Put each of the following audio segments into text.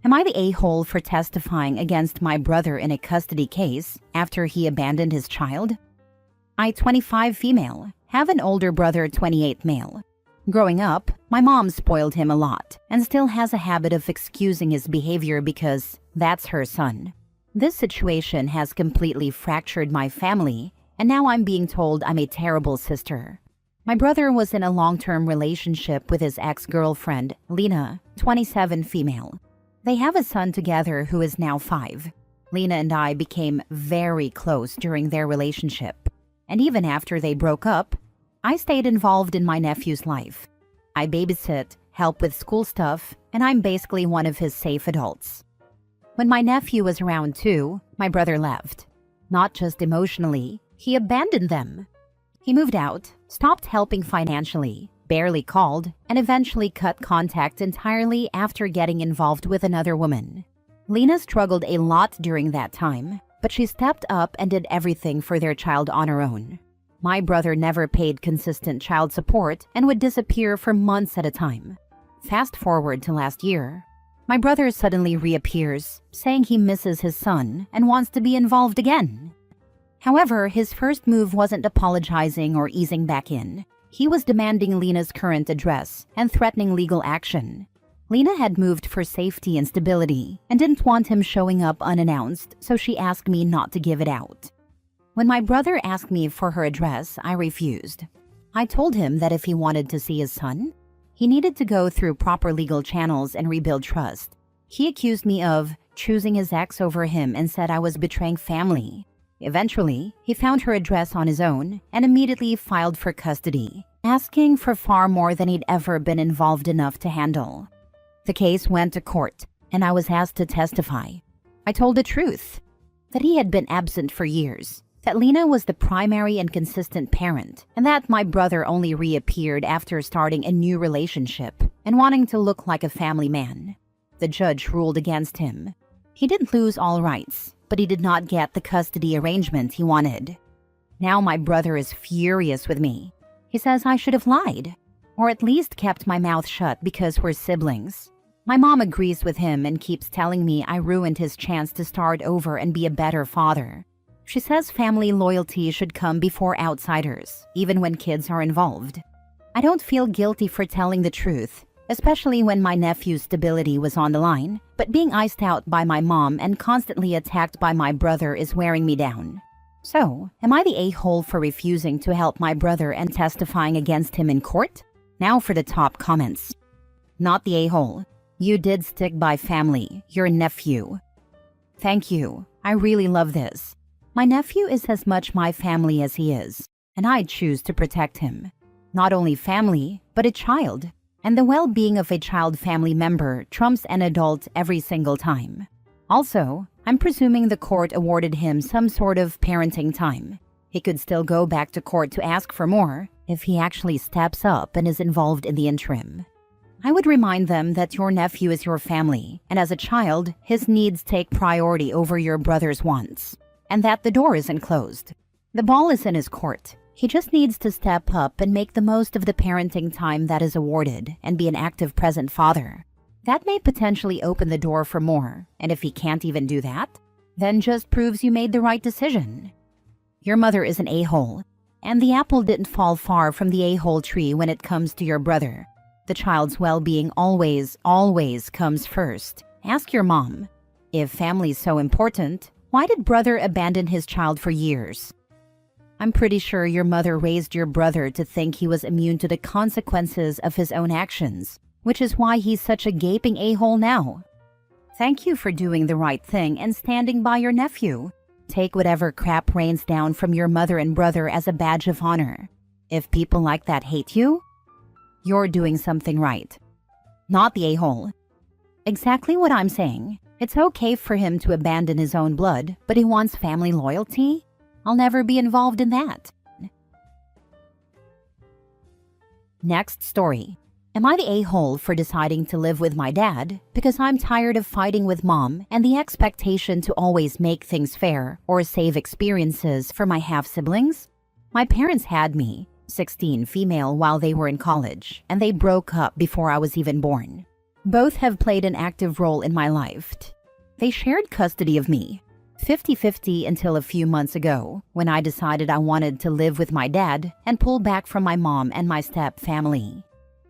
Am I the a-hole for testifying against my brother in a custody case after he abandoned his child? I, 25 female, have an older brother, 28 male. Growing up, my mom spoiled him a lot and still has a habit of excusing his behavior because that's her son. This situation has completely fractured my family, and now I'm being told I'm a terrible sister. My brother was in a long-term relationship with his ex-girlfriend, Lena, 27 female. They have a son together who is now 5. Lena and I became very close during their relationship. And even after they broke up, I stayed involved in my nephew's life. I babysit, help with school stuff, and I'm basically one of his safe adults. When my nephew was around 2, my brother left. Not just emotionally, he abandoned them. He moved out, stopped helping financially, barely called, and eventually cut contact entirely after getting involved with another woman. Lena struggled a lot during that time, but she stepped up and did everything for their child on her own. My brother never paid consistent child support and would disappear for months at a time. Fast forward to last year, my brother suddenly reappears, saying he misses his son and wants to be involved again. However, his first move wasn't apologizing or easing back in. He was demanding Lena's current address and threatening legal action. Lena had moved for safety and stability and didn't want him showing up unannounced, so she asked me not to give it out. When my brother asked me for her address, I refused. I told him that if he wanted to see his son, he needed to go through proper legal channels and rebuild trust. He accused me of choosing his ex over him and said I was betraying family. Eventually, he found her address on his own and immediately filed for custody, asking for far more than he'd ever been involved enough to handle. The case went to court, and I was asked to testify. I told the truth, that he had been absent for years, that Lena was the primary and consistent parent, and that my brother only reappeared after starting a new relationship and wanting to look like a family man. The judge ruled against him. He didn't lose all rights, but he did not get the custody arrangement he wanted. Now my brother is furious with me. He says I should have lied, or at least kept my mouth shut because we're siblings. My mom agrees with him and keeps telling me I ruined his chance to start over and be a better father. She says family loyalty should come before outsiders, even when kids are involved. I don't feel guilty for telling the truth, especially when my nephew's stability was on the line, but being iced out by my mom and constantly attacked by my brother is wearing me down. So, am I the a-hole for refusing to help my brother and testifying against him in court? Now for the top comments. Not the a-hole. You did stick by family, your nephew. Thank you. I really love this. My nephew is as much my family as he is, and I choose to protect him. Not only family, but a child. And the well-being of a child family member trumps an adult every single time. Also, I'm presuming the court awarded him some sort of parenting time. He could still go back to court to ask for more if he actually steps up and is involved in the interim. I would remind them that your nephew is your family, and as a child, his needs take priority over your brother's wants, and that the door isn't closed. The ball is in his court. He just needs to step up and make the most of the parenting time that is awarded and be an active present father. That may potentially open the door for more, and if he can't even do that, then just proves you made the right decision. Your mother is an a-hole, and the apple didn't fall far from the a-hole tree when it comes to your brother. The child's well-being always comes first. Ask your mom. If family's so important, why did brother abandon his child for years? I'm pretty sure your mother raised your brother to think he was immune to the consequences of his own actions, which is why he's such a gaping a-hole now. Thank you for doing the right thing and standing by your nephew. Take whatever crap rains down from your mother and brother as a badge of honor. If people like that hate you, you're doing something right. Not the a-hole. Exactly what I'm saying. It's okay for him to abandon his own blood, but he wants family loyalty? I'll never be involved in that. Next story. Am I the a-hole for deciding to live with my dad because I'm tired of fighting with mom and the expectation to always make things fair or save experiences for my half-siblings? My parents had me, 16 female, while they were in college, and they broke up before I was even born. Both have played an active role in my life. They shared custody of me, 50-50 until a few months ago, when I decided I wanted to live with my dad and pull back from my mom and my step family.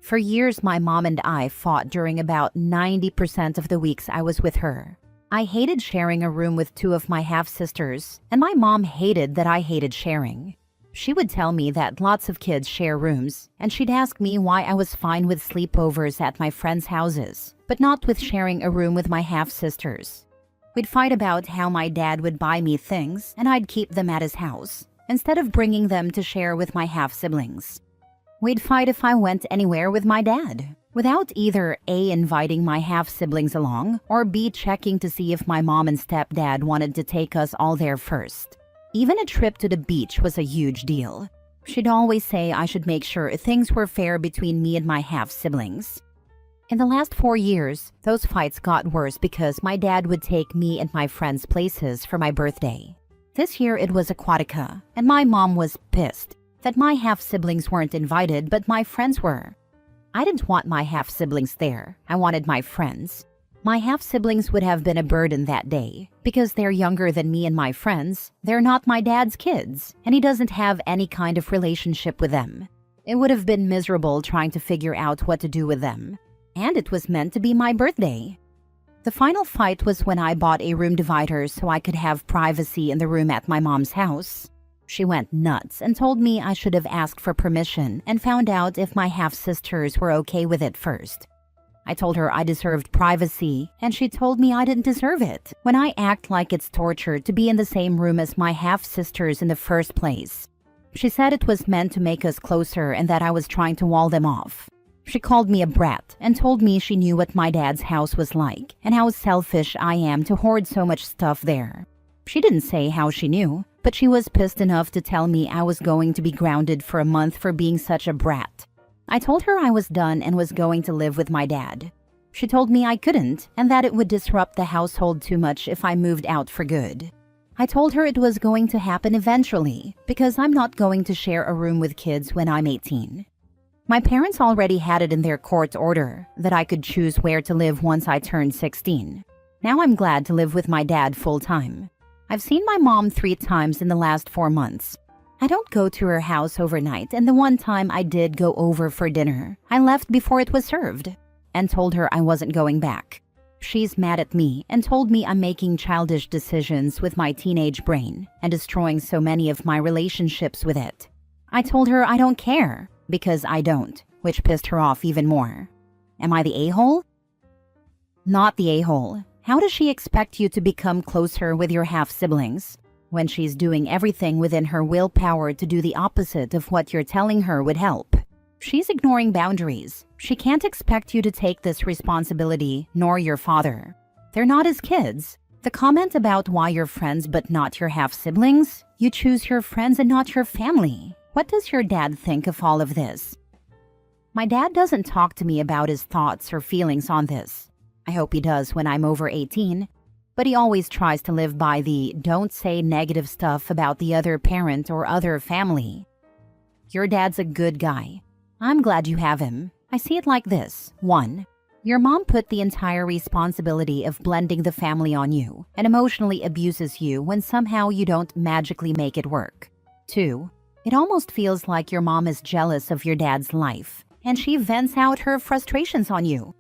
For years, my mom and I fought during about 90% of the weeks I was with her. I hated sharing a room with two of my half-sisters, and my mom hated that I hated sharing. She would tell me that lots of kids share rooms, and she'd ask me why I was fine with sleepovers at my friends' houses, but not with sharing a room with my half-sisters. We'd fight about how my dad would buy me things, and I'd keep them at his house, instead of bringing them to share with my half-siblings. We'd fight if I went anywhere with my dad, without either A, inviting my half-siblings along, or B, checking to see if my mom and stepdad wanted to take us all there first. Even a trip to the beach was a huge deal. She'd always say I should make sure things were fair between me and my half-siblings. In the last 4 years, those fights got worse because my dad would take me and my friends places for my birthday. This year it was Aquatica, and my mom was pissed that my half-siblings weren't invited but my friends were. I didn't want my half-siblings there. I wanted my friends. My half-siblings would have been a burden that day. Because they're younger than me and my friends, they're not my dad's kids, and he doesn't have any kind of relationship with them. It would have been miserable trying to figure out what to do with them. And it was meant to be my birthday. The final fight was when I bought a room divider so I could have privacy in the room at my mom's house. She went nuts and told me I should have asked for permission and found out if my half-sisters were okay with it first. I told her I deserved privacy, and she told me I didn't deserve it when I act like it's torture to be in the same room as my half-sisters in the first place. She said it was meant to make us closer and that I was trying to wall them off. She called me a brat and told me she knew what my dad's house was like and how selfish I am to hoard so much stuff there. She didn't say how she knew, but she was pissed enough to tell me I was going to be grounded for a month for being such a brat. I told her I was done and was going to live with my dad. She told me I couldn't and that it would disrupt the household too much if I moved out for good. I told her it was going to happen eventually because I'm not going to share a room with kids when I'm 18. My parents already had it in their court order that I could choose where to live once I turned 16. Now I'm glad to live with my dad full-time. I've seen my mom 3 times in the last 4 months. I don't go to her house overnight, and the one time I did go over for dinner, I left before it was served and told her I wasn't going back. She's mad at me and told me I'm making childish decisions with my teenage brain and destroying so many of my relationships with it. I told her I don't care, because I don't, which pissed her off even more. Am I the a-hole? Not the a-hole. How does she expect you to become closer with your half-siblings when she's doing everything within her willpower to do the opposite of what you're telling her would help? She's ignoring boundaries. She can't expect you to take this responsibility, nor your father. They're not his kids. The comment about why you're friends but not your half-siblings? You choose your friends and not your family. What does your dad think of all of this? My dad doesn't talk to me about his thoughts or feelings on this. I hope he does when I'm over 18. But he always tries to live by the don't say negative stuff about the other parent or other family. Your dad's a good guy. I'm glad you have him. I see it like this. 1. Your mom put the entire responsibility of blending the family on you and emotionally abuses you when somehow you don't magically make it work. 2. It almost feels like your mom is jealous of your dad's life, and she vents out her frustrations on you.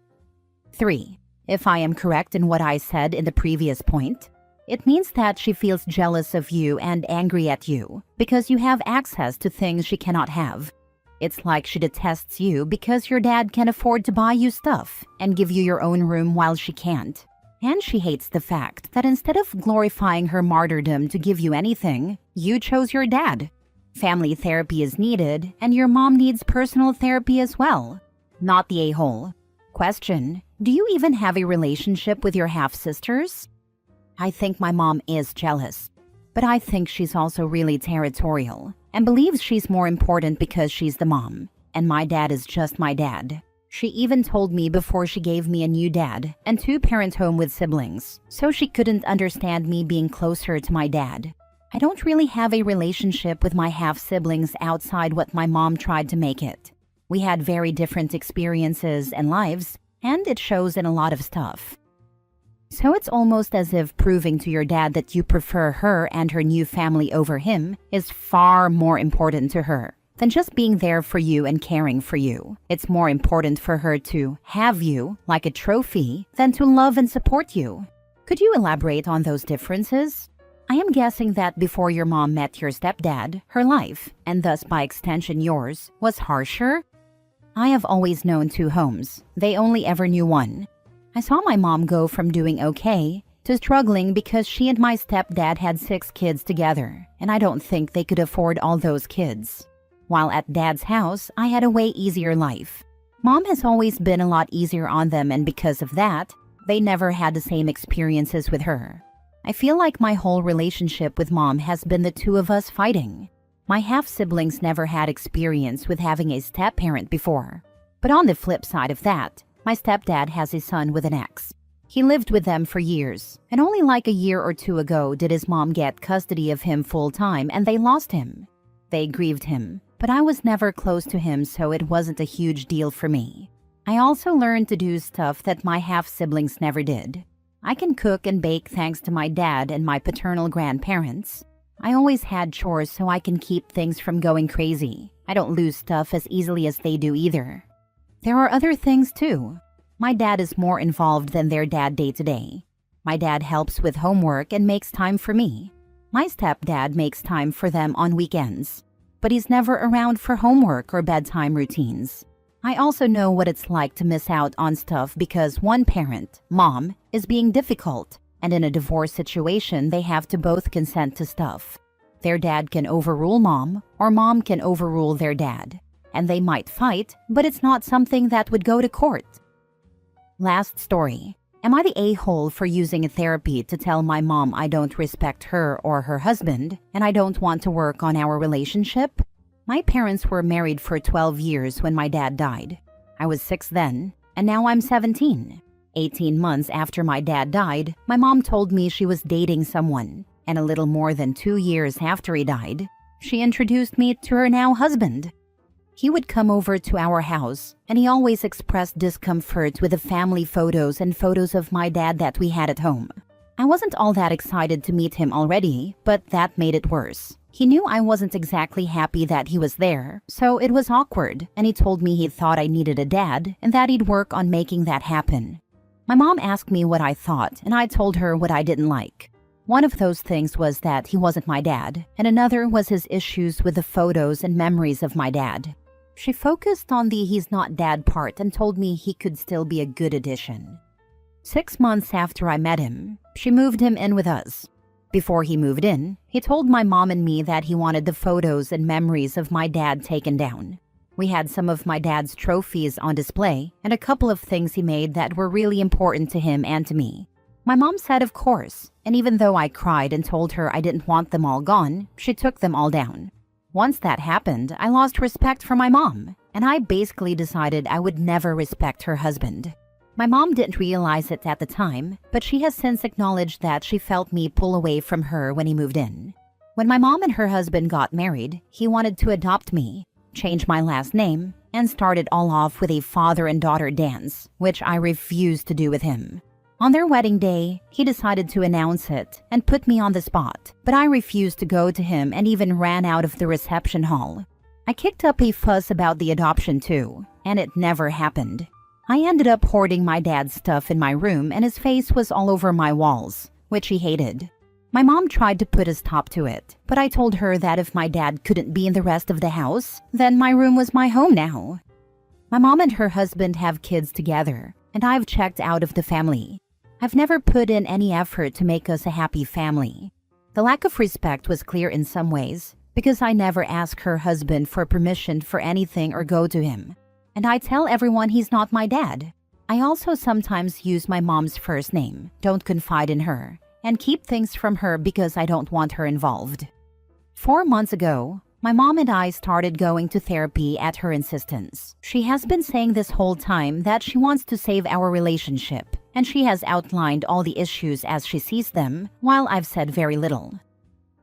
3. If I am correct in what I said in the previous point, it means that she feels jealous of you and angry at you because you have access to things she cannot have. It's like she detests you because your dad can afford to buy you stuff and give you your own room while she can't. And she hates the fact that instead of glorifying her martyrdom to give you anything, you chose your dad. Family therapy is needed, and your mom needs personal therapy as well. Not the a-hole. Question: do you even have a relationship with your half-sisters? I think my mom is jealous, but I think she's also really territorial and believes she's more important because she's the mom, and my dad is just my dad. She even told me before she gave me a new dad and 2-parent home with siblings, so she couldn't understand me being closer to my dad. I don't really have a relationship with my half-siblings outside what my mom tried to make it. We had very different experiences and lives, and it shows in a lot of stuff. So it's almost as if proving to your dad that you prefer her and her new family over him is far more important to her than just being there for you and caring for you. It's more important for her to have you like a trophy than to love and support you. Could you elaborate on those differences? I am guessing that before your mom met your stepdad, her life, and thus by extension yours, was harsher. I have always known two homes. They only ever knew one. I saw my mom go from doing okay to struggling because she and my stepdad had 6 kids together, and I don't think they could afford all those kids. While at Dad's house, I had a way easier life. Mom has always been a lot easier on them, and because of that, they never had the same experiences with her. I feel like my whole relationship with Mom has been the two of us fighting. My half-siblings never had experience with having a step-parent before. But on the flip side of that, my stepdad has a son with an ex. He lived with them for years, and only like a year or two ago did his mom get custody of him full-time and they lost him. They grieved him, but I was never close to him, so it wasn't a huge deal for me. I also learned to do stuff that my half-siblings never did. I can cook and bake thanks to my dad and my paternal grandparents. I always had chores so I can keep things from going crazy. I don't lose stuff as easily as they do either. There are other things too. My dad is more involved than their dad day to day. My dad helps with homework and makes time for me. My stepdad makes time for them on weekends, but he's never around for homework or bedtime routines. I also know what it's like to miss out on stuff because one parent, Mom, is being difficult, and in a divorce situation they have to both consent to stuff. Their dad can overrule Mom, or Mom can overrule their dad. And they might fight, but it's not something that would go to court. Last story. Am I the a-hole for using a therapy to tell my mom I don't respect her or her husband, and I don't want to work on our relationship? My parents were married for 12 years when my dad died. I was 6 then, and now I'm 17. 18 months after my dad died, my mom told me she was dating someone, and a little more than 2 years after he died, she introduced me to her now husband. He would come over to our house, and he always expressed discomfort with the family photos and photos of my dad that we had at home. I wasn't all that excited to meet him already, but that made it worse. He knew I wasn't exactly happy that he was there, so it was awkward, and he told me he thought I needed a dad and that he'd work on making that happen. My mom asked me what I thought, and I told her what I didn't like. One of those things was that he wasn't my dad, and another was his issues with the photos and memories of my dad. She focused on the he's not dad part and told me he could still be a good addition. 6 months after I met him, she moved him in with us. Before he moved in, he told my mom and me that he wanted the photos and memories of my dad taken down. We had some of my dad's trophies on display and a couple of things he made that were really important to him and to me. My mom said of course, and even though I cried and told her I didn't want them all gone, she took them all down. Once that happened, I lost respect for my mom, and I basically decided I would never respect her husband. My mom didn't realize it at the time, but she has since acknowledged that she felt me pull away from her when he moved in. When my mom and her husband got married, he wanted to adopt me, change my last name, and start it all off with a father and daughter dance, which I refused to do with him. On their wedding day, he decided to announce it and put me on the spot, but I refused to go to him and even ran out of the reception hall. I kicked up a fuss about the adoption too, and it never happened. I ended up hoarding my dad's stuff in my room and his face was all over my walls, which he hated. My mom tried to put a stop to it, but I told her that if my dad couldn't be in the rest of the house, then my room was my home now. My mom and her husband have kids together, and I've checked out of the family. I've never put in any effort to make us a happy family. The lack of respect was clear in some ways, because I never ask her husband for permission for anything or go to him. And I tell everyone he's not my dad. I also sometimes use my mom's first name, don't confide in her, and keep things from her because I don't want her involved. 4 months ago, my mom and I started going to therapy at her insistence. She has been saying this whole time that she wants to save our relationship, and she has outlined all the issues as she sees them, while I've said very little.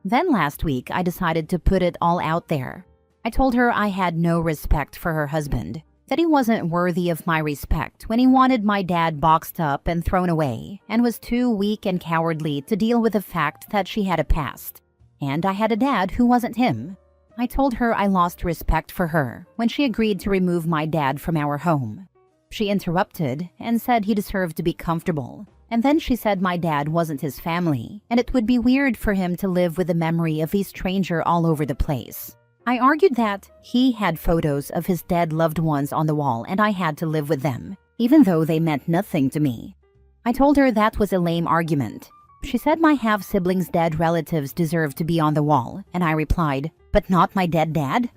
Then last week, I decided to put it all out there. I told her I had no respect for her husband, that he wasn't worthy of my respect when he wanted my dad boxed up and thrown away and was too weak and cowardly to deal with the fact that she had a past. And I had a dad who wasn't him. I told her I lost respect for her when she agreed to remove my dad from our home. She interrupted and said he deserved to be comfortable. And then she said my dad wasn't his family, and it would be weird for him to live with the memory of a stranger all over the place. I argued that he had photos of his dead loved ones on the wall and I had to live with them, even though they meant nothing to me. I told her that was a lame argument. She said my half-siblings' dead relatives deserved to be on the wall, and I replied, "But not my dead dad?"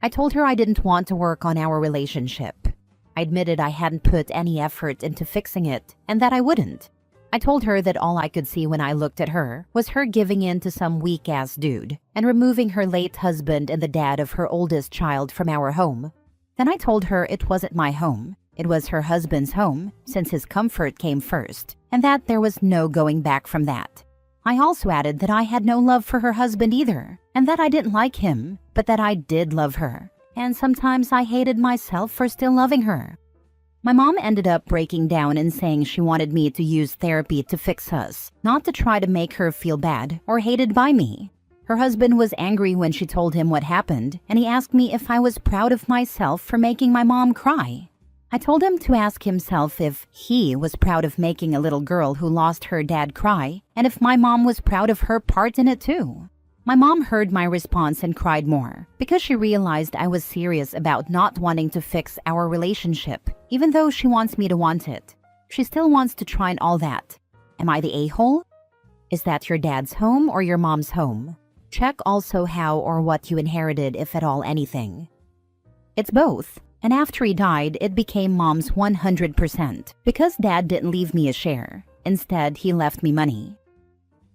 I told her I didn't want to work on our relationship. I admitted I hadn't put any effort into fixing it and that I wouldn't. I told her that all I could see when I looked at her was her giving in to some weak-ass dude and removing her late husband and the dad of her oldest child from our home. Then I told her it wasn't my home. It was her husband's home, since his comfort came first, and that there was no going back from that. I also added that I had no love for her husband either, and that I didn't like him, but that I did love her, and sometimes I hated myself for still loving her. My mom ended up breaking down and saying she wanted me to use therapy to fix us, not to try to make her feel bad or hated by me. Her husband was angry when she told him what happened, and he asked me if I was proud of myself for making my mom cry. I told him to ask himself if he was proud of making a little girl who lost her dad cry, and if my mom was proud of her part in it too. My mom heard my response and cried more, because she realized I was serious about not wanting to fix our relationship, even though she wants me to want it. She still wants to try and all that. Am I the a-hole? Is that your dad's home or your mom's home? Check also how or what you inherited, if at all anything. It's both, and after he died, it became mom's 100%, because dad didn't leave me a share. Instead, he left me money.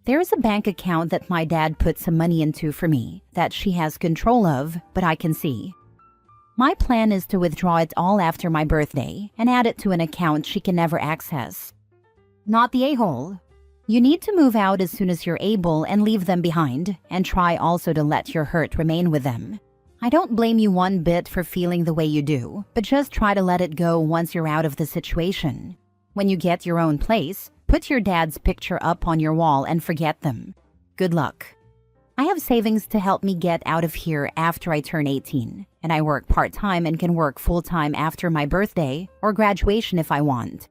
There is a bank account that my dad put some money into for me that she has control of, but I can see. My plan is to withdraw it all after my birthday and add it to an account she can never access. Not the a-hole. You need to move out as soon as you're able and leave them behind, and try also to let your hurt remain with them. I don't blame you one bit for feeling the way you do, but just try to let it go once you're out of the situation. When you get your own place, put your dad's picture up on your wall and forget them. Good luck. I have savings to help me get out of here after I turn 18, and I work part-time and can work full-time after my birthday or graduation if I want.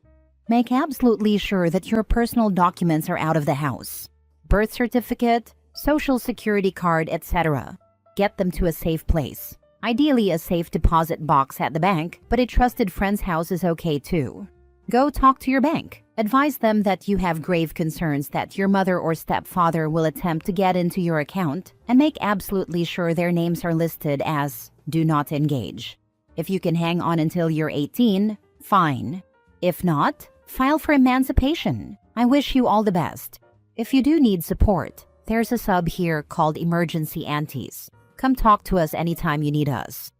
Make absolutely sure that your personal documents are out of the house. Birth certificate, social security card, etc. Get them to a safe place. Ideally a safe deposit box at the bank, but a trusted friend's house is okay too. Go talk to your bank. Advise them that you have grave concerns that your mother or stepfather will attempt to get into your account, and make absolutely sure their names are listed as "Do Not Engage." If you can hang on until you're 18, fine. If not, file for emancipation. I wish you all the best. If you do need support, there's a sub here called Emergency Aunties. Come talk to us anytime you need us.